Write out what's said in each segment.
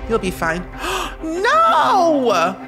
You'll be fine. No!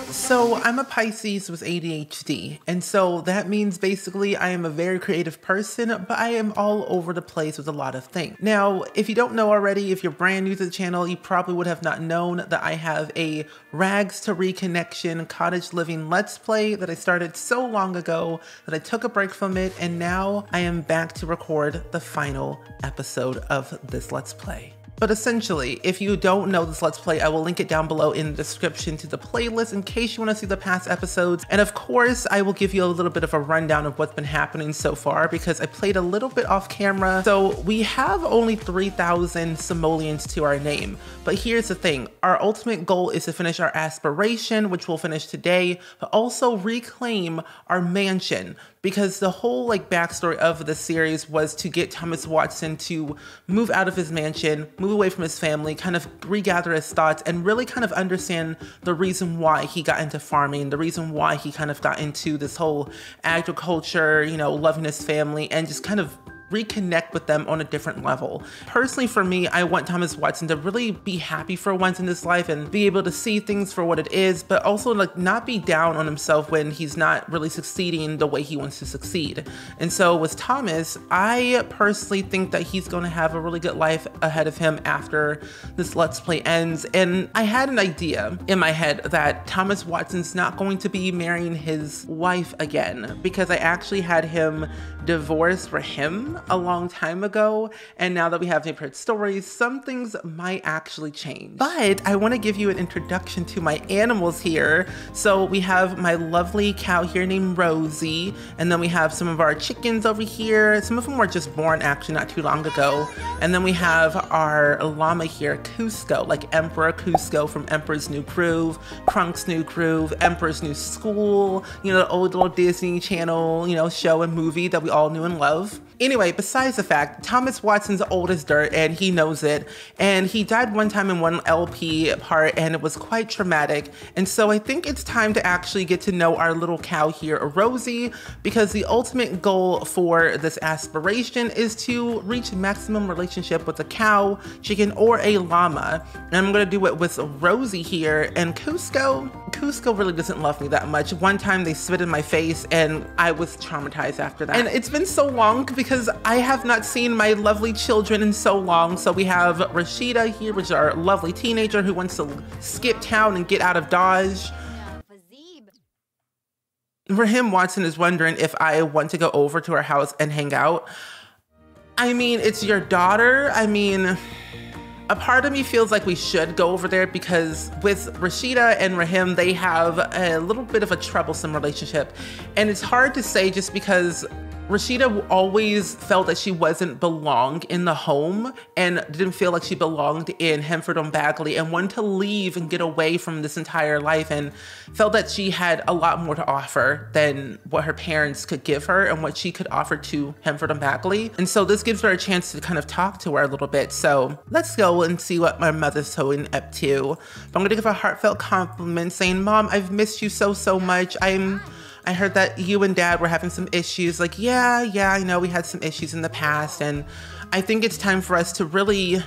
So I'm a Pisces with ADHD, and so that means basically I am a very creative person, but I am all over the place with a lot of things. Now, if you don't know already, if you're brand new to the channel, you probably would have not known that I have a Rags to Reconnection cottage living let's play that I started so long ago that I took a break from it, and now I am back to record the final episode of this let's play. But essentially, if you don't know this Let's Play, I will link it down below in the description to the playlist in case you want to see the past episodes. And of course, I will give you a little bit of a rundown of what's been happening so far because I played a little bit off camera. So we have only 3,000 simoleons to our name. But here's the thing, our ultimate goal is to finish our aspiration, which we'll finish today, but also reclaim our mansion. Because the whole backstory of the series was to get Thomas Watson to move out of his mansion, move away from his family, kind of regather his thoughts and really kind of understand the reason why he got into farming, the reason why he kind of got into this whole agriculture, loving his family and just kind of reconnect with them on a different level. Personally, for me, I want Thomas Watson to really be happy for once in his life and be able to see things for what it is, but also not be down on himself when he's not really succeeding the way he wants to succeed. And so with Thomas, I personally think that he's going to have a really good life ahead of him after this Let's Play ends. And I had an idea in my head that Thomas Watson's not going to be marrying his wife again because I actually had him divorce for him a long time ago, and now that we have different stories, some things might actually change. But I want to give you an introduction to my animals here. So we have my lovely cow here named Rosie, and then we have some of our chickens over here. Some of them were just born actually not too long ago. And then we have our llama here, Cusco, like Emperor Cusco from Emperor's New Groove, Crunk's New Groove, Emperor's New School, the old little Disney Channel, show and movie that we all knew and love. Anyway, besides the fact, Thomas Watson's old as dirt and he knows it. And he died one time in one LP part and it was quite traumatic. And so I think it's time to actually get to know our little cow here, Rosie, because the ultimate goal for this aspiration is to reach maximum relationship with a cow, chicken, or a llama. And I'm gonna do it with Rosie here. And Cusco really doesn't love me that much. One time they spit in my face and I was traumatized after that. And it's been so long because I have not seen my lovely children in so long. So we have Rashida here, which is our lovely teenager who wants to skip town and get out of Dodge. Raheem Watson is wondering if I want to go over to our house and hang out. I mean, it's your daughter. I mean, a part of me feels like we should go over there because with Rashida and Raheem, they have a little bit of a troublesome relationship. And it's hard to say just because Rashida always felt that she wasn't belonged in the home and didn't feel like she belonged in Henford on Bagley and wanted to leave and get away from this entire life and felt that she had a lot more to offer than what her parents could give her and what she could offer to Henford on Bagley. And so this gives her a chance to kind of talk to her a little bit. So let's go and see what my mother's going up to. But I'm gonna give a heartfelt compliment saying, Mom, I've missed you so much. I heard that you and Dad were having some issues. Yeah, I know we had some issues in the past. And I think it's time for us to really,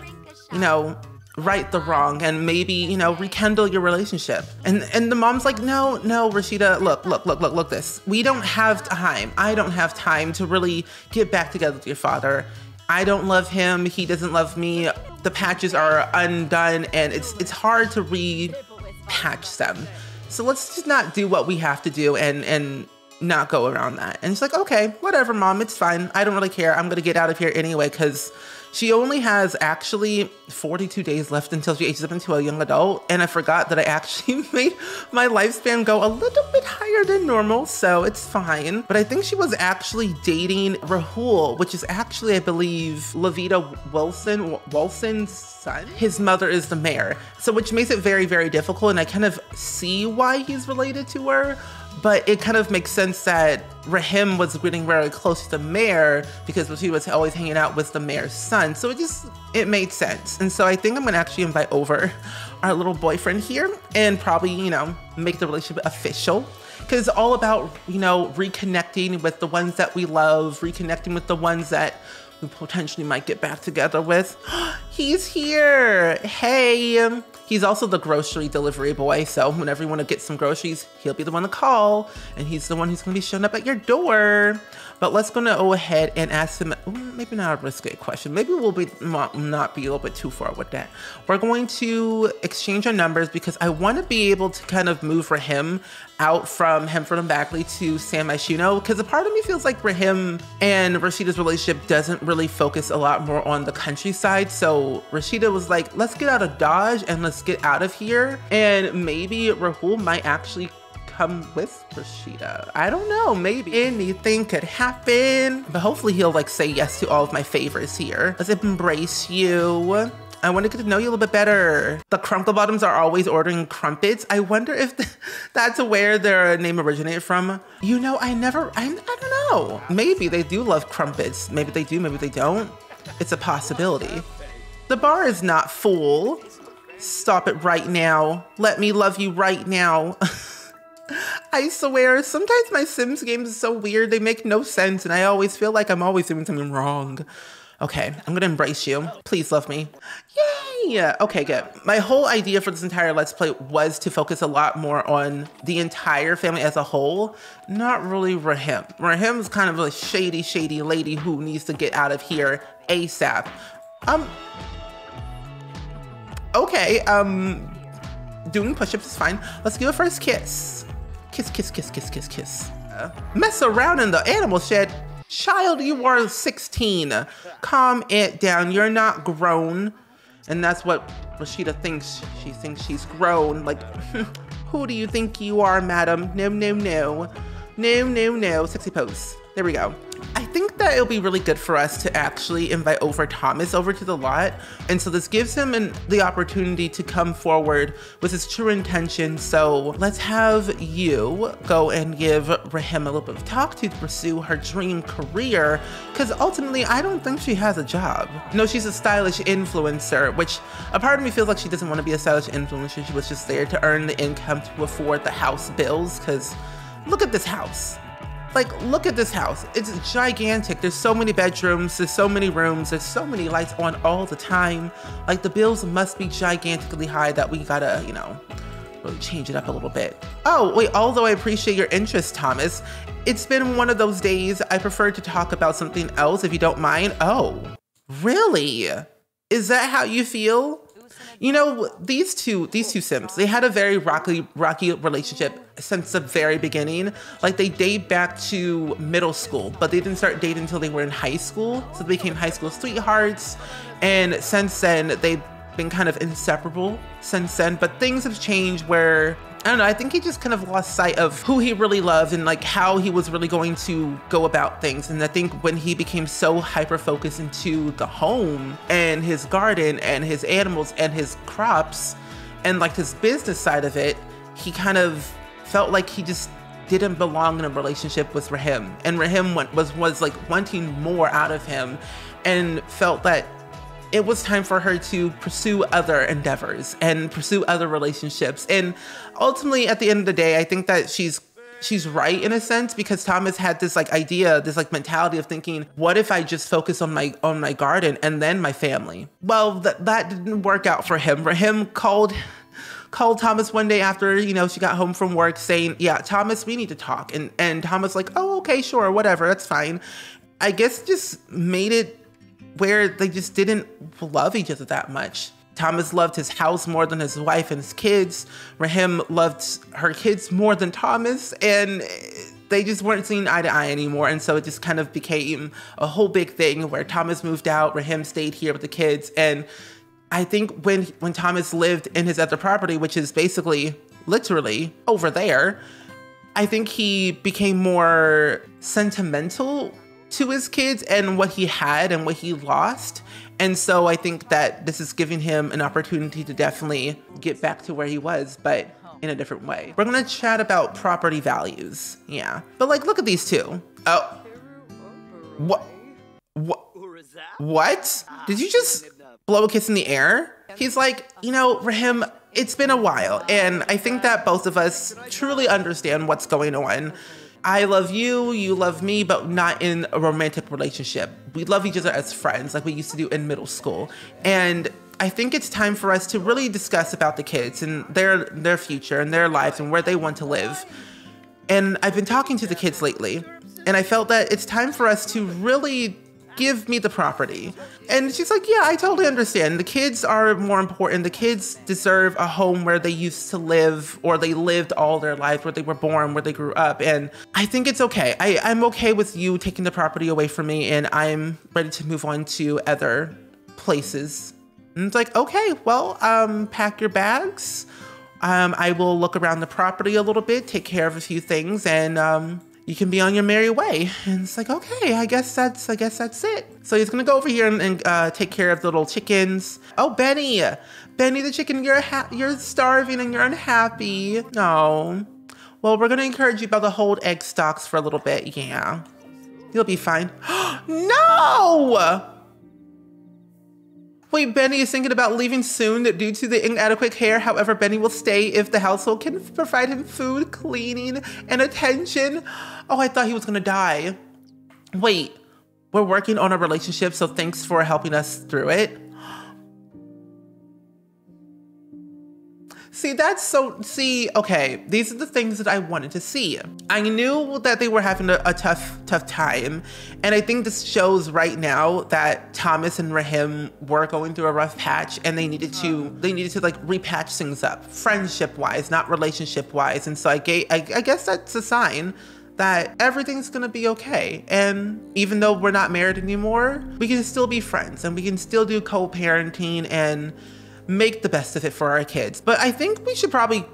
right the wrong and maybe, rekindle your relationship. And the mom's like, no, Rashida, look this. We don't have time. I don't have time to really get back together with your father. I don't love him. He doesn't love me. The patches are undone and it's hard to re-patch them. So let's just not do what we have to do and not go around that. And she's like, okay, whatever, Mom, it's fine. I don't really care. I'm gonna get out of here anyway, because she only has actually 42 days left until she ages up into a young adult. And I forgot that I actually made my lifespan go a little bit higher than normal, so it's fine. But I think she was actually dating Rahul, which is actually, I believe, Levita Wilson's son. His mother is the mayor. So which makes it very, very difficult. And I kind of see why he's related to her. But it kind of makes sense that Raheem was getting very close to the mayor because she was always hanging out with the mayor's son. So it made sense. And so I think I'm gonna actually invite over our little boyfriend here and probably, make the relationship official. Because it's all about, reconnecting with the ones that we love, reconnecting with the ones that we potentially might get back together with. He's here. Hey. He's also the grocery delivery boy, so whenever you want to get some groceries, he'll be the one to call, and he's the one who's going to be showing up at your door. But let's go ahead and ask him, maybe not a risky question. Maybe we'll not be a little bit too far with that. We're going to exchange our numbers because I want to be able to kind of move Rahim out from Henford and Bagley to San Myshuno, because a part of me feels like Rahim and Rashida's relationship doesn't really focus a lot more on the countryside. So Rashida was like, let's get out of Dodge and let's get out of here. And maybe Rahul might actually come with Rashida. I don't know, maybe anything could happen, but hopefully he'll like say yes to all of my favors here. Let's embrace you. I want to get to know you a little bit better. The Crunkle Bottoms are always ordering crumpets. I wonder if that's where their name originated from. You know, I don't know. Maybe they do love crumpets. Maybe they do, maybe they don't. It's a possibility. The bar is not full. Stop it right now. Let me love you right now. I swear, sometimes my Sims games are so weird. They make no sense, and I always feel like I'm always doing something wrong. Okay, I'm gonna embrace you. Please love me. Yay! Okay, good. My whole idea for this entire Let's Play was to focus a lot more on the entire family as a whole, not really Rahim. Rahim's kind of a shady lady who needs to get out of here ASAP. Okay, doing push-ups is fine. Let's do a first kiss. Kiss, kiss, kiss, kiss, kiss, kiss. Mess around in the animal shed. Child, you are 16. Calm it down. You're not grown. And that's what Rashida thinks. She thinks she's grown. Like, who do you think you are, madam? No, no, no. No, no, no. Sexy pose. There we go. I think that it'll be really good for us to actually invite over Thomas over to the lot. And so this gives him the opportunity to come forward with his true intention. So let's have you go and give Rahim a little bit of talk to pursue her dream career. Because ultimately, I don't think she has a job. No, she's a stylish influencer, which a part of me feels like she doesn't want to be a stylish influencer. She was just there to earn the income to afford the house bills. Because look at this house. Like, look at this house. It's gigantic. There's so many bedrooms, there's so many rooms, there's so many lights on all the time. Like, the bills must be gigantically high that we gotta, you know, really change it up a little bit. Oh, wait, although I appreciate your interest, Thomas, it's been one of those days I prefer to talk about something else if you don't mind. Oh, really? Is that how you feel? You know, these two Sims, they had a very rocky relationship since the very beginning. Like, they date back to middle school, but they didn't start dating until they were in high school. So they became high school sweethearts. And since then, they've been kind of inseparable since then. But things have changed where, I don't know, I think he just kind of lost sight of who he really loved and like how he was really going to go about things. And I think when he became so hyper-focused into the home and his garden and his animals and his crops and like his business side of it, he kind of felt like he just didn't belong in a relationship with Rahim. And Rahim was like wanting more out of him and felt that it was time for her to pursue other endeavors and pursue other relationships. And ultimately, at the end of the day, I think that she's right in a sense, because Thomas had this like idea, this like mentality of thinking, what if I just focus on my garden and then my family? Well, that didn't work out for him. Rahim called Thomas one day after, you know, she got home from work saying, yeah, Thomas, we need to talk. And Thomas like, oh, okay, sure, whatever, that's fine. I guess just made it where they just didn't love each other that much. Thomas loved his house more than his wife and his kids. Rahim loved her kids more than Thomas, and they just weren't seeing eye to eye anymore. And so it just kind of became a whole big thing where Thomas moved out, Rahim stayed here with the kids. And I think when Thomas lived in his other property, which is basically literally over there, I think he became more sentimental to his kids and what he had and what he lost. And so I think that this is giving him an opportunity to definitely get back to where he was, but in a different way. We're gonna chat about property values. Yeah. But like, look at these two. Oh. What? Did you just blow a kiss in the air? He's like, you know, Rahim, it's been a while. And I think that both of us truly understand what's going on. I love you, you love me, but not in a romantic relationship. We love each other as friends, like we used to do in middle school. And I think it's time for us to really discuss about the kids and their future and their lives and where they want to live. And I've been talking to the kids lately, and I felt that it's time for us to really give me the property. And she's like, yeah, I totally understand. The kids are more important. The kids deserve a home where they used to live, or they lived all their life, where they were born, where they grew up. And I think it's okay. I'm okay with you taking the property away from me, and I'm ready to move on to other places. And it's like, okay, well, pack your bags. I will look around the property a little bit, take care of a few things, and you can be on your merry way. And it's like, okay, I guess that's it. So he's gonna go over here and take care of the little chickens. Oh, Benny the chicken, you're starving and you're unhappy. No. Well, we're gonna encourage you about to hold egg stocks for a little bit. Yeah, you'll be fine. No! Wait, Benny is thinking about leaving soon due to the inadequate care. However, Benny will stay if the household can provide him food, cleaning, and attention. Oh, I thought he was gonna die. Wait, we're working on a relationship, so thanks for helping us through it. Okay, these are the things that I wanted to see. I knew that they were having a tough time. And I think this shows right now that Thomas and Rahim were going through a rough patch, and they needed to like repatch things up, friendship wise, not relationship wise. And so I guess that's a sign that everything's gonna be okay. And even though we're not married anymore, we can still be friends, and we can still do co-parenting and make the best of it for our kids. But I think we should probably,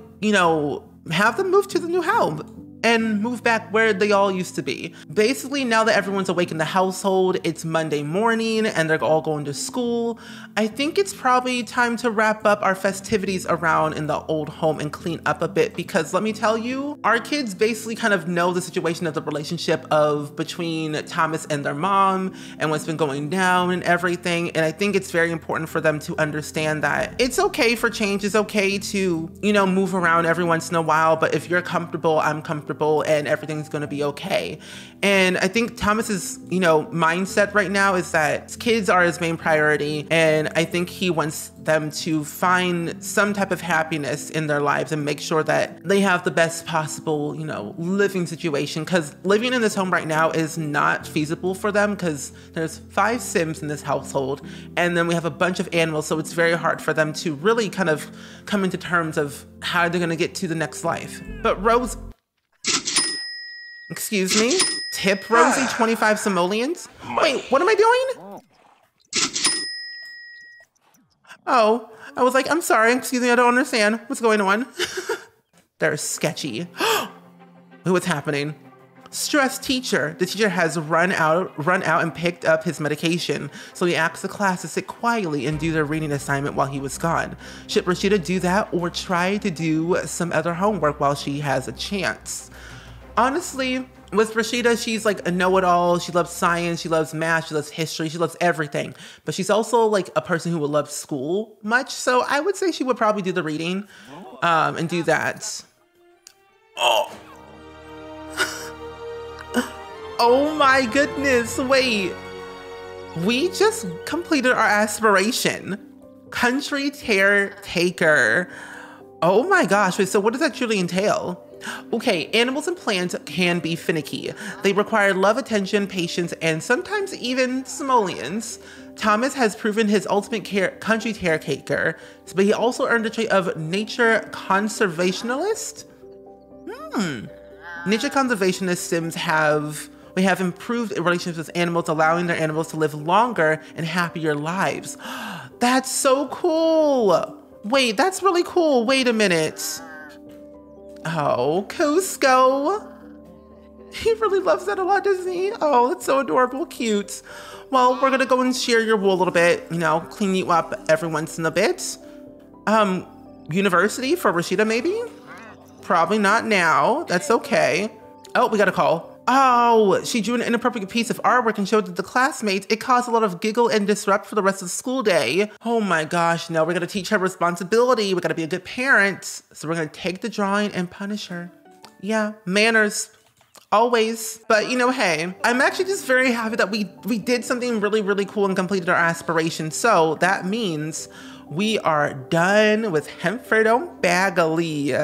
have them move to the new home and move back where they all used to be. Basically, now that everyone's awake in the household, it's Monday morning and they're all going to school, I think it's probably time to wrap up our festivities around in the old home and clean up a bit, because let me tell you, our kids basically kind of know the situation of the relationship between Thomas and their mom and what's been going down and everything. And I think it's very important for them to understand that it's okay for change. It's okay to, move around every once in a while, but if you're comfortable, I'm comfortable, and everything's gonna be okay. And I think Thomas's, mindset right now is that kids are his main priority, and I think he wants them to find some type of happiness in their lives and make sure that they have the best possible, living situation. Because living in this home right now is not feasible for them, because there's 5 Sims in this household, and then we have a bunch of animals, so it's very hard for them to really kind of come into terms of how they're gonna get to the next life. But Rose, excuse me, tip Rosie 25 simoleons. Wait, what am I doing? Oh, I was like, I'm sorry, excuse me, I don't understand what's going on. They're sketchy. What's happening? Stressed teacher. The teacher has run out and picked up his medication, so he asked the class to sit quietly and do their reading assignment while he was gone. Should Rashida do that or try to do some other homework while she has a chance? Honestly, with Rashida, she's like a know-it-all. She loves science, she loves math, she loves history, she loves everything. But she's also like a person who would love school much. So I would say she would probably do the reading and do that. Oh. Oh my goodness, wait. We just completed our aspiration. Country caretaker. Oh my gosh, wait, so what does that truly entail? Okay, animals and plants can be finicky. They require love, attention, patience, and sometimes even simoleons. Thomas has proven his ultimate country caretaker, but he also earned the trait of nature conservationalist. Nature conservationist Sims have improved relationships with animals, allowing their animals to live longer and happier lives. That's so cool. Wait, that's really cool. Wait a minute. Oh, Cusco. He really loves that a lot, doesn't he? Oh, that's so adorable, cute. Well, we're gonna go and shear your wool a little bit, clean you up every once in a bit. University for Rashida, maybe? Probably not now. That's okay. Oh, we got a call. Oh, she drew an inappropriate piece of artwork and showed it to the classmates. It caused a lot of giggle and disrupt for the rest of the school day. Oh my gosh, no, we're gonna teach her responsibility. We gotta be a good parent. So we're gonna take the drawing and punish her. Yeah, manners. always. But you know, hey, I'm actually just very happy that we did something really, really cool and completed our aspiration. So that means we are done with Henford on Bagley.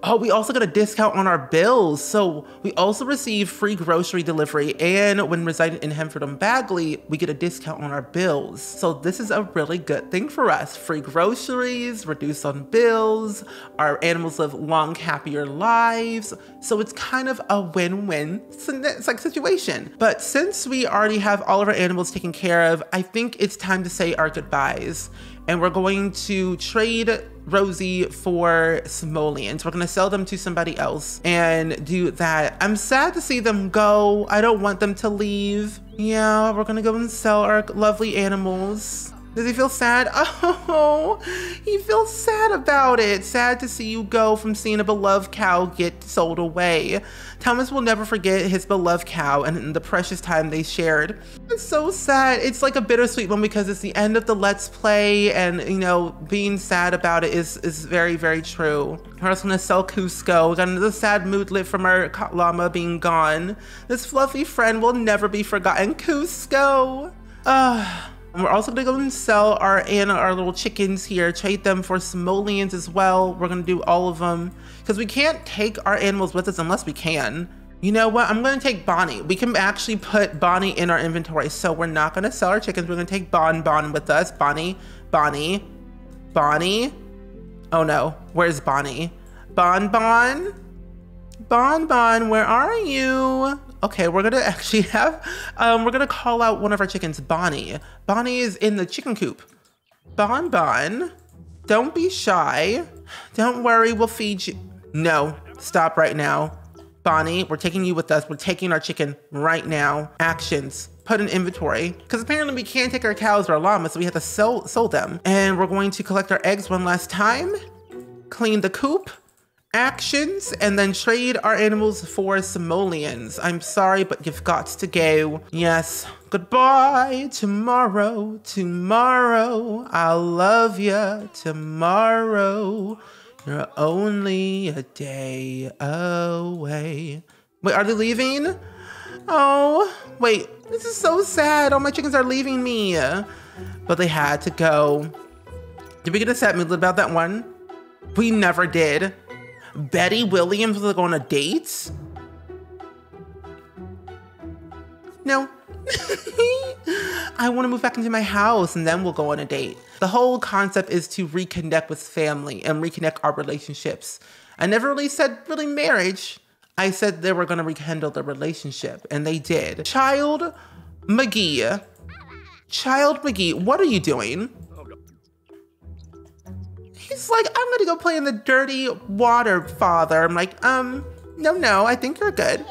Oh, we also got a discount on our bills. So we also receive free grocery delivery, and when residing in Henford on Bagley, we get a discount on our bills. So this is a really good thing for us. Free groceries, reduced on bills, our animals live long, happier lives. So it's kind of a win-win situation. But since we already have all of our animals taken care of, I think it's time to say our goodbyes. And we're going to trade Rosie for simoleons. We're gonna sell them to somebody else and do that. I'm sad to see them go. I don't want them to leave. Yeah, we're gonna go and sell our lovely animals. Does he feel sad? Oh, he feels sad about it. Sad to see you go from seeing a beloved cow get sold away. Thomas will never forget his beloved cow and the precious time they shared. It's so sad. It's like a bittersweet one because it's the end of the Let's Play, and you know, being sad about it is very, very true. We're also gonna sell Cusco. We got another sad moodlet from our llama being gone. This fluffy friend will never be forgotten. Cusco. And we're also gonna go and sell our little chickens here, trade them for simoleons as well. We're gonna do all of them because we can't take our animals with us unless we can. You know what? I'm gonna take Bonnie. We can actually put Bonnie in our inventory. So we're not gonna sell our chickens. We're gonna take Bon with us. Bonnie. Oh no, where's Bonnie? Bon, where are you? Okay, we're gonna actually have, we're gonna call out one of our chickens, Bonnie. Bonnie is in the chicken coop. Bon, don't be shy. Don't worry, we'll feed you. No, stop right now. Bonnie, we're taking you with us. We're taking our chicken right now. Actions, put in inventory. Because apparently we can't take our cows or our llamas, so we have to sell them. And we're going to collect our eggs one last time. Clean the coop. Actions, and then trade our animals for simoleons. I'm sorry, but you've got to go. Yes, goodbye, tomorrow, I'll love you tomorrow. You're only a day away. Wait, are they leaving? Oh, wait, this is so sad. All my chickens are leaving me. But they had to go. Did we get a sad mood about that one? We never did. Betty Williams was going on dates? No. I want to move back into my house and then we'll go on a date. The whole concept is to reconnect with family and reconnect our relationships. I never really said marriage. I said they were going to rekindle the relationship, and they did. Child McGee, what are you doing? He's like, I'm gonna go play in the dirty water, father. I'm like, no, I think you're good.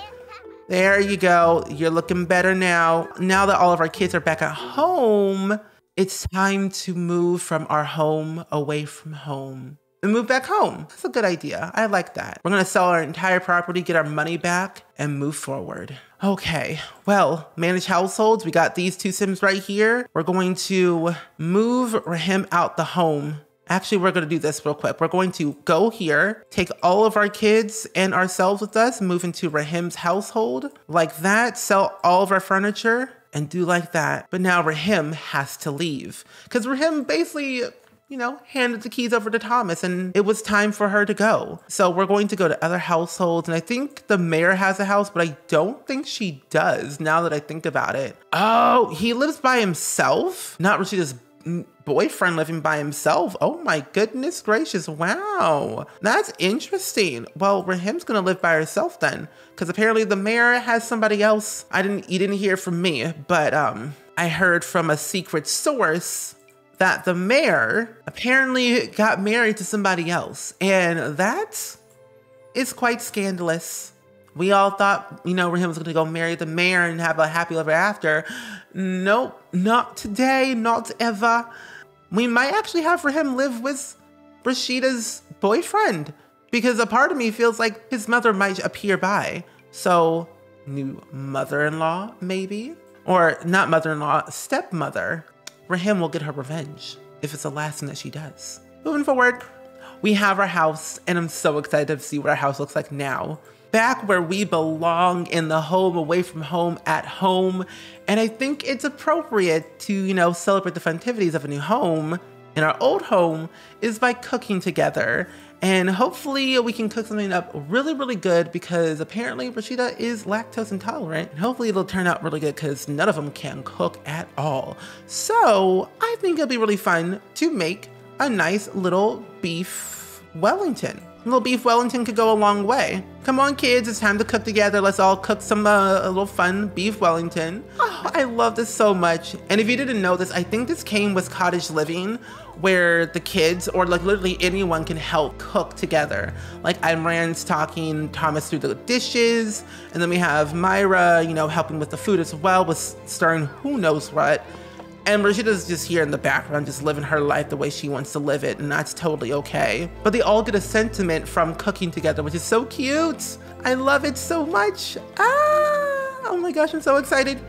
There you go. You're looking better now. Now that all of our kids are back at home, it's time to move from our home away from home and move back home. That's a good idea. I like that. We're gonna sell our entire property, get our money back, and move forward. Okay, well, manage households. We got these two Sims right here. We're going to move him out the home. Actually, we're gonna do this real quick. We're going to go here, take all of our kids and ourselves with us, move into Rahim's household like that, sell all of our furniture and do like that. But now Rahim has to leave because Rahim basically, you know, handed the keys over to Thomas and it was time for her to go. So we're going to go to other households, and I think the mayor has a house, but I don't think she does now that I think about it. Oh, he lives by himself? Not Rashida's boyfriend living by himself. Oh my goodness gracious. Wow. That's interesting. Well, Rahim's gonna live by herself then, because apparently the mayor has somebody else. You didn't hear from me, but I heard from a secret source that the mayor apparently got married to somebody else, and that is quite scandalous. We all thought, you know, Rahim was gonna go marry the mayor and have a happy ever after. Nope, not today, not ever. We might actually have Rahim live with Rashida's boyfriend, because a part of me feels like his mother might appear by. So, new mother-in-law, maybe? Or not mother-in-law, stepmother. Rahim will get her revenge if it's the last thing that she does. Moving forward, we have our house, and I'm so excited to see what our house looks like now. back where we belong, in the home, away from home, at home. And I think it's appropriate to, you know, celebrate the festivities of a new home in our old home is by cooking together. And hopefully we can cook something up really, really good, because apparently Rashida is lactose intolerant. And hopefully it'll turn out really good, because none of them can cook at all. So I think it'll be really fun to make a nice little beef Wellington. A little beef Wellington could go a long way. Come on, kids, it's time to cook together. Let's all cook some a little fun beef Wellington. Oh, I love this so much. And if you didn't know this, I think this came with cottage living, where the kids, or like literally anyone, can help cook together. Like Imran's talking Thomas through the dishes, and then we have Myra, you know, helping with the food as well, with stirring who knows what. And Rashida's just here in the background, just living her life the way she wants to live it, and that's totally okay. But they all get a sentiment from cooking together, which is so cute. I love it so much. Ah, oh my gosh, I'm so excited.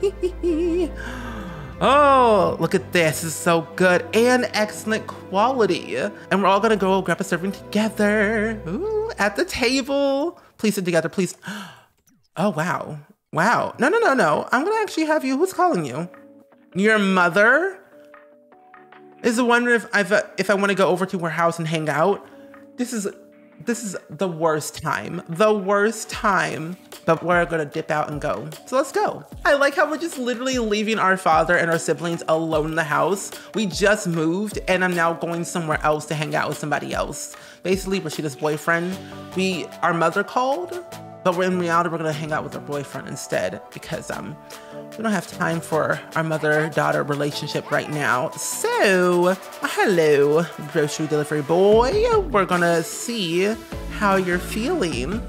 Oh, look at this, this is so good and excellent quality. And we're all gonna go grab a serving together. Ooh, at the table. Please sit together, please. Oh, wow. Wow, no. I'm gonna actually have you, who's calling you? Your mother is wondering if I want to go over to her house and hang out. This is the worst time. The worst time. But we're gonna dip out and go. So let's go. I like how we're just literally leaving our father and our siblings alone in the house. We just moved and I'm now going somewhere else to hang out with somebody else. Basically, Rashida's boyfriend. Our mother called, but in reality, we're gonna hang out with our boyfriend instead, because we don't have time for our mother-daughter relationship right now. So, hello, grocery delivery boy. We're gonna see how you're feeling.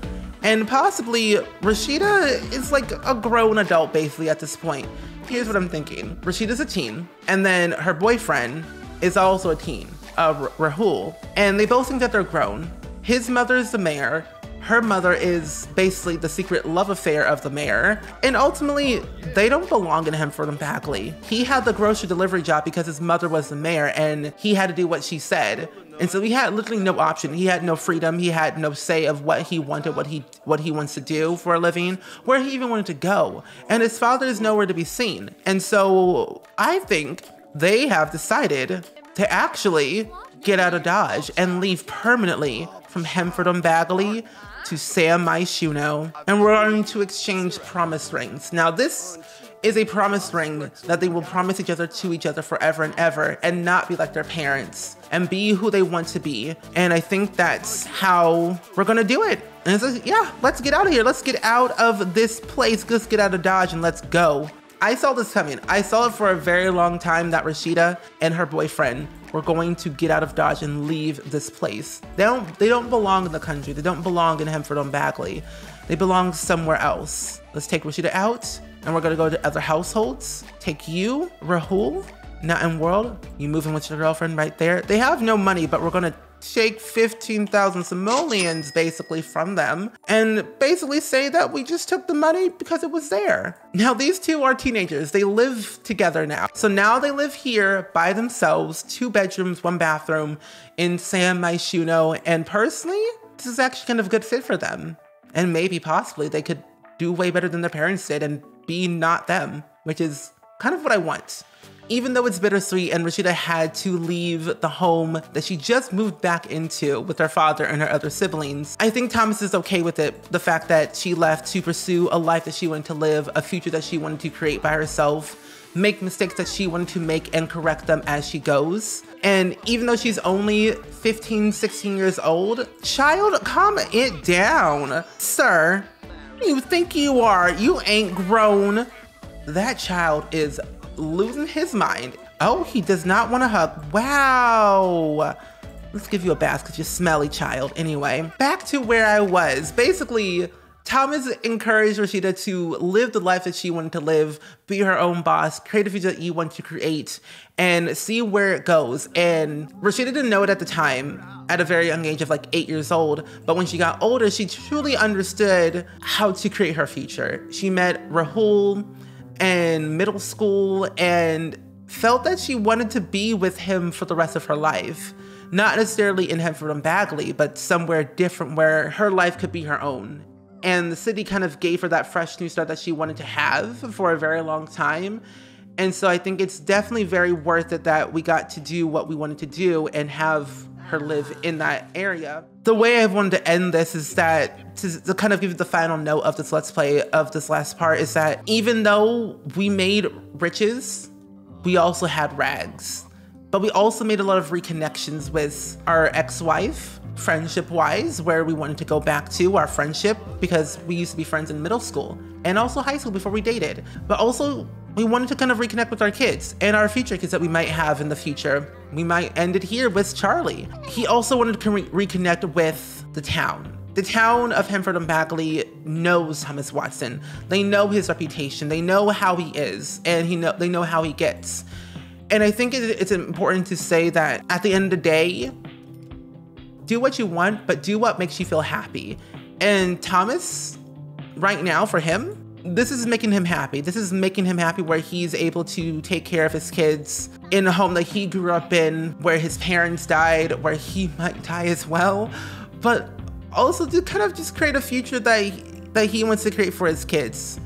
And possibly, Rashida is like a grown adult basically at this point. Here's what I'm thinking. Rashida's a teen, and then her boyfriend is also a teen, Rahul. And they both think that they're grown. His mother is the mayor. Her mother is basically the secret love affair of the mayor. And ultimately, they don't belong in Henford and Bagley. He had the grocery delivery job because his mother was the mayor and he had to do what she said. And so he had literally no option. He had no freedom. He had no say of what he wanted, what he wants to do for a living, where he even wanted to go. And his father is nowhere to be seen. And so I think they have decided to actually get out of Dodge and leave permanently from Henford and Bagley to San Myshuno, and we're going to exchange promise rings. Now this is a promise ring that they will promise each other to each other forever and ever, and not be like their parents, and be who they want to be. And I think that's how we're gonna do it. And it's like, yeah, let's get out of here. Let's get out of this place. Let's get out of Dodge and let's go. I saw this coming. I saw it for a very long time that Rashida and her boyfriend were going to get out of Dodge and leave this place. They don't belong in the country. They don't belong in Henford and Bagley. They belong somewhere else. Let's take Rashida out, and we're gonna go to other households. Take you, Rahul, not in world. You moving with your girlfriend right there. They have no money, but we're gonna take 15,000 simoleons basically from them and basically say that we just took the money because it was there. Now these two are teenagers. They live together now. So now they live here by themselves, 2 bedrooms, 1 bathroom in San Myshuno. And personally, this is actually kind of a good fit for them. And maybe possibly they could do way better than their parents did and be not them, which is kind of what I want. Even though it's bittersweet and Rashida had to leave the home that she just moved back into with her father and her other siblings, I think Thomas is okay with it. The fact that she left to pursue a life that she wanted to live, a future that she wanted to create by herself, make mistakes that she wanted to make and correct them as she goes. And even though she's only 15, 16 years old, child, calm it down. Sir, you think you are? You ain't grown. That child is losing his mind. Oh, he does not want to hug. Wow. Let's give you a bath because you're smelly, child. Anyway, back to where I was. Basically, Thomas encouraged Rashida to live the life that she wanted to live, be her own boss, create a future that you want to create, and see where it goes. And Rashida didn't know it at the time, at a very young age of like 8 years old. But when she got older, she truly understood how to create her future. She met Rahul in middle school and felt that she wanted to be with him for the rest of her life. Not necessarily in Henford and Bagley, but somewhere different where her life could be her own. And the city kind of gave her that fresh new start that she wanted to have for a very long time. And so I think it's definitely very worth it that we got to do what we wanted to do and have her live in that area. The way I wanted to end this is that, to kind of give the final note of this Let's Play of this last part, is that even though we made riches, we also had rags. But we also made a lot of reconnections with our ex-wife, friendship-wise, where we wanted to go back to our friendship because we used to be friends in middle school and also high school before we dated. But also, we wanted to kind of reconnect with our kids and our future kids that we might have in the future. We might end it here with Charlie. He also wanted to reconnect with the town. The town of Henford and Bagley knows Thomas Watson. They know his reputation. They know how he is, and they know how he gets. And I think it's important to say that at the end of the day, do what you want, but do what makes you feel happy. And Thomas, right now for him, this is making him happy. This is making him happy where he's able to take care of his kids in a home that he grew up in, where his parents died, where he might die as well, but also to kind of just create a future that he wants to create for his kids.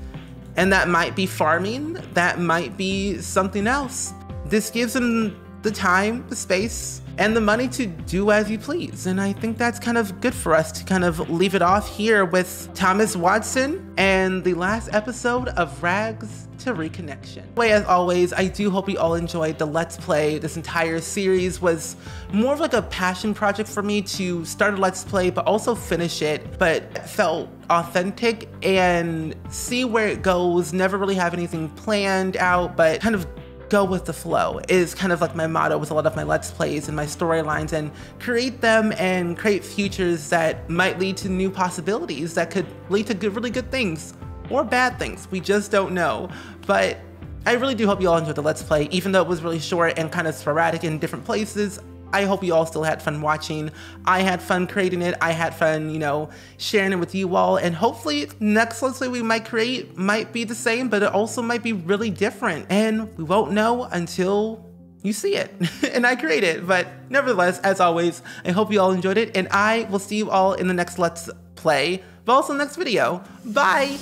And that might be farming, that might be something else. This gives him the time, the space, and the money to do as you please. And I think that's kind of good for us to kind of leave it off here with Thomas Watson and the last episode of Rags to Reconnection. Anyway, as always, I do hope you all enjoyed the Let's Play. This entire series was more of like a passion project for me to start a Let's Play, but also finish it, but it felt authentic and see where it goes. Never really have anything planned out, but kind of go with the flow is kind of like my motto with a lot of my Let's Plays and my storylines, and create them and create futures that might lead to new possibilities that could lead to really good things or bad things. We just don't know. But I really do hope you all enjoyed the Let's Play, even though it was really short and kind of sporadic in different places. I hope you all still had fun watching. I had fun creating it. I had fun, you know, sharing it with you all. And hopefully next Let's Play we might create might be the same, but it also might be really different. And we won't know until you see it and I create it. But nevertheless, as always, I hope you all enjoyed it, and I will see you all in the next Let's Play, but also next video. Bye.